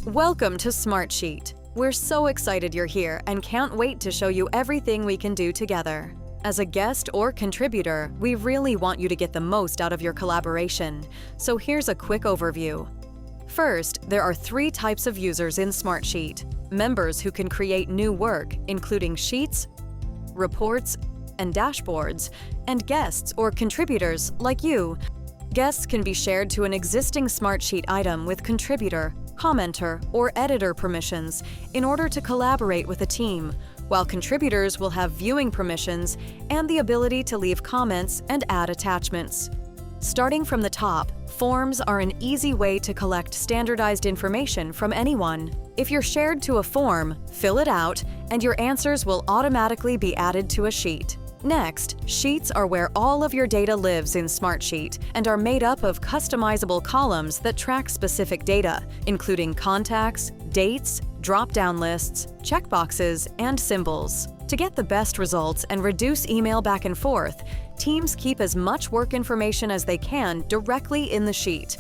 Welcome to Smartsheet. We're so excited you're here and can't wait to show you everything we can do together. As a guest or contributor, we really want you to get the most out of your collaboration, so here's a quick overview. First, there are 3 types of users in Smartsheet: members who can create new work, including sheets, reports, and dashboards, and guests or contributors like you. Guests can be shared to an existing Smartsheet item with contributor, commenter, or editor permissions in order to collaborate with a team, while contributors will have viewing permissions and the ability to leave comments and add attachments. Starting from the top, forms are an easy way to collect standardized information from anyone. If you're shared to a form, fill it out, and your answers will automatically be added to a sheet. Next, sheets are where all of your data lives in Smartsheet and are made up of customizable columns that track specific data, including contacts, dates, drop-down lists, checkboxes, and symbols. To get the best results and reduce email back and forth, teams keep as much work information as they can directly in the sheet.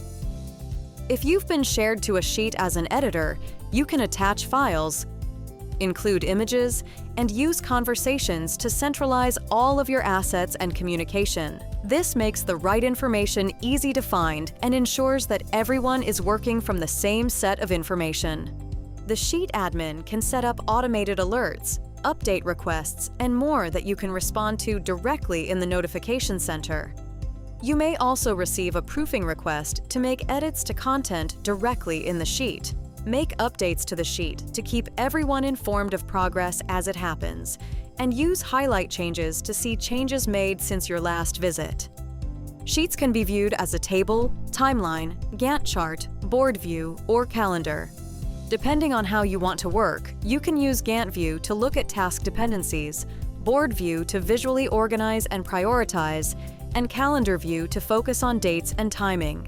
If you've been shared to a sheet as an editor, you can attach files, include images, and use conversations to centralize all of your assets and communication. This makes the right information easy to find and ensures that everyone is working from the same set of information. The sheet admin can set up automated alerts, update requests, and more that you can respond to directly in the notification center. You may also receive a proofing request to make edits to content directly in the sheet. Make updates to the sheet to keep everyone informed of progress as it happens, and use highlight changes to see changes made since your last visit. Sheets can be viewed as a table, timeline, Gantt chart, board view, or calendar. Depending on how you want to work, you can use Gantt view to look at task dependencies, board view to visually organize and prioritize, and calendar view to focus on dates and timing.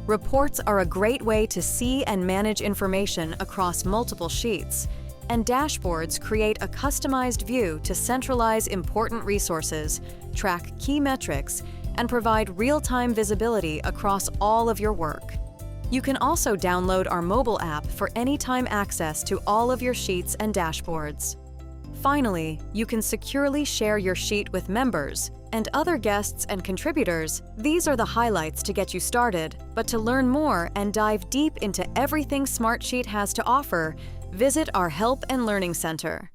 Reports are a great way to see and manage information across multiple sheets, and dashboards create a customized view to centralize important resources, track key metrics, and provide real-time visibility across all of your work. You can also download our mobile app for anytime access to all of your sheets and dashboards. Finally, you can securely share your sheet with members and other guests and contributors. These are the highlights to get you started, but to learn more and dive deep into everything Smartsheet has to offer, visit our Help and Learning Center.